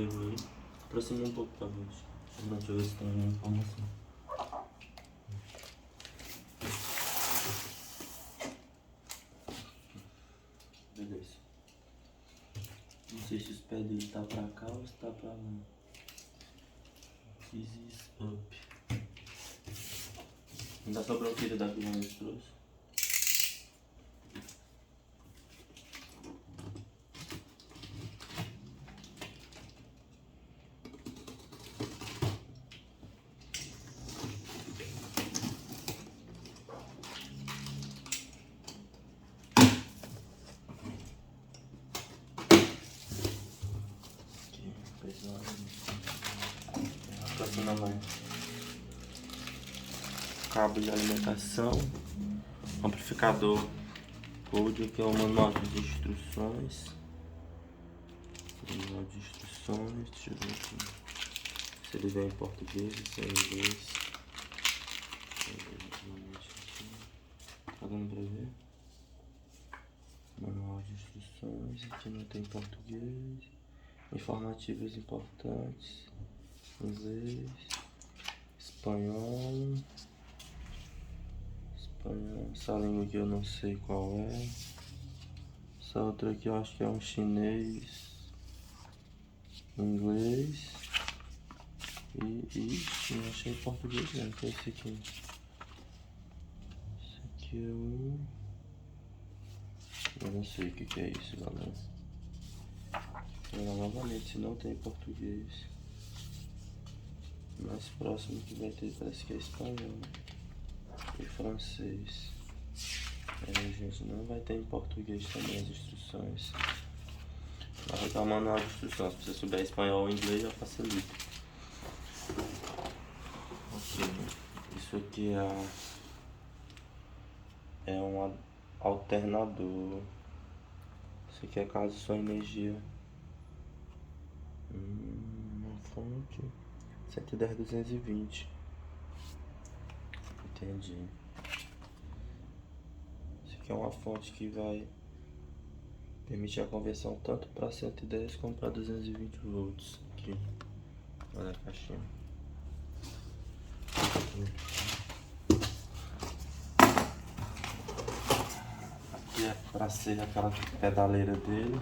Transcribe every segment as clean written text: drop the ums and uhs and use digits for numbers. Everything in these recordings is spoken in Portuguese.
vermelho. Aproxima um pouco pra baixo. Deixa eu ver se tem alguma informação. Beleza. Não sei se os pés dele tá pra cá ou se tá pra lá. This is up. Ainda sobrou o que daqui que a gente trouxe? Cabo de alimentação, amplificador Code, aqui é o manual de instruções. Manual de instruções, deixa eu ver aqui se ele vem em português ou se é em inglês. Tá dando pra ver? Manual de instruções, aqui não tem português. Informativos importantes, inglês, espanhol. Essa língua aqui eu não sei qual é. Essa outra aqui eu acho que é um chinês, inglês e não achei português não, que é esse aqui. Esse aqui é um... eu não sei o que é isso, galera. Vou lá novamente, se não tem português. Mais próximo que vai ter parece que é espanhol e francês. Gente, não vai ter em português também as instruções. Vai dar o manual de instruções. Se você souber espanhol ou inglês, já facilita. Ok, isso aqui é um alternador. Isso aqui é caso sua energia. Uma fonte 110/220. Entendi. Isso aqui é uma fonte que vai permitir a conversão tanto para 110 como para 220 volts. Aqui, olha a caixinha. Aqui é para ser aquela pedaleira dele,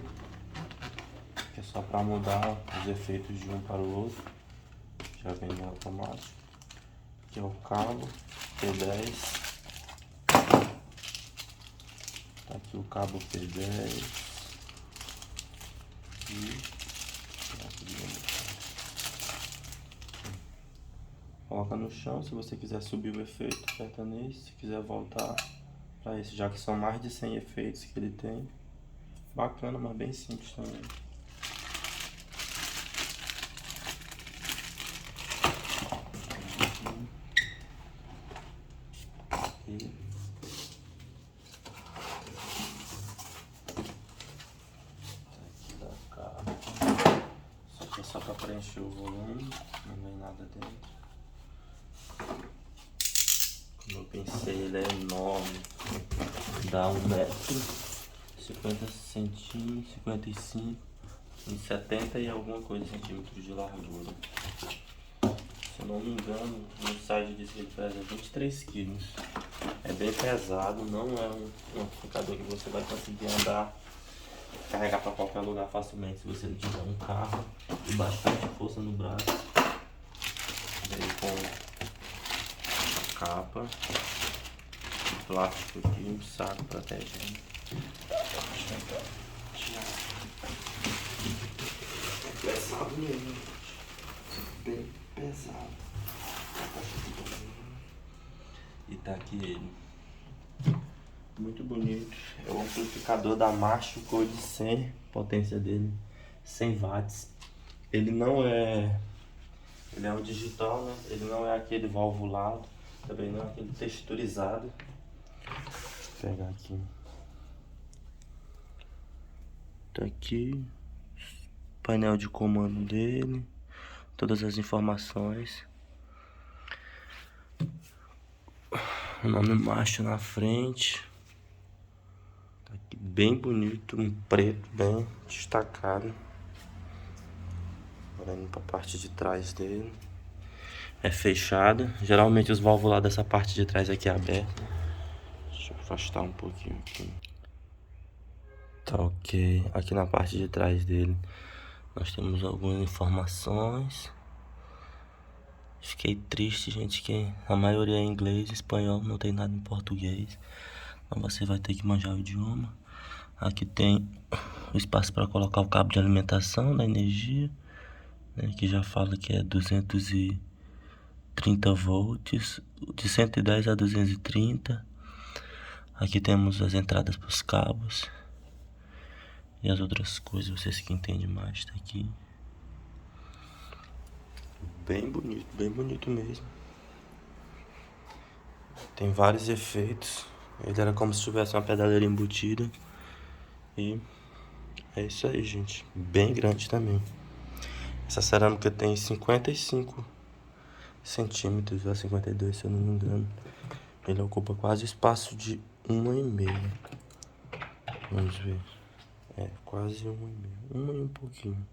que é só para mudar os efeitos de um para o outro. Já vem no automático. Aqui é o cabo P10. Tá aqui o cabo P10. Coloca no chão, se você quiser subir o efeito, aperta nesse. Se quiser voltar para esse, já que são mais de 100 efeitos que ele tem. Bacana, mas bem simples também. Isso aqui é só para preencher o volume, não vem nada dentro. Como eu pensei, ele é enorme, dá 1,50 m, 55 em 70 e alguma coisa centímetros de largura. Se eu não me engano, no site diz que ele pesa 23 kg. É bem pesado, não é um amplificador que você vai conseguir andar, carregar para qualquer lugar facilmente se você não tiver um carro e bastante força no braço. Veio com capa, plástico aqui, um saco protegendo. É pesado mesmo, bem pesado. E tá aqui ele, muito bonito. É o amplificador da Marshall Code 100, potência dele 100 watts. Ele não é, ele é um digital, né? Ele não é aquele valvulado, também não é aquele texturizado. Vou pegar aqui. Tá aqui painel de comando dele, todas as informações. O nome Marshall na frente. Tá aqui bem bonito, um preto bem destacado. Agora indo pra parte de trás dele. É fechada. Geralmente os válvulas dessa parte de trás aqui é aberta. Deixa eu afastar um pouquinho aqui. Tá ok. Aqui na parte de trás dele nós temos algumas informações. Fiquei triste, gente, que a maioria é inglês, espanhol, não tem nada em português. Então você vai ter que manjar o idioma. Aqui tem o espaço para colocar o cabo de alimentação da energia, né, que já fala que é 230 volts, de 110 a 230. Aqui temos as entradas para os cabos e as outras coisas, vocês que entendem mais, tá aqui. Bem bonito mesmo. Tem vários efeitos. Ele era como se tivesse uma pedaleira embutida. E é isso aí, gente. Bem grande também. Essa cerâmica tem 55 centímetros a 52, se eu não me engano. Ele ocupa quase o espaço de 1,5. Vamos ver. É, quase 1,5. 1 e um pouquinho.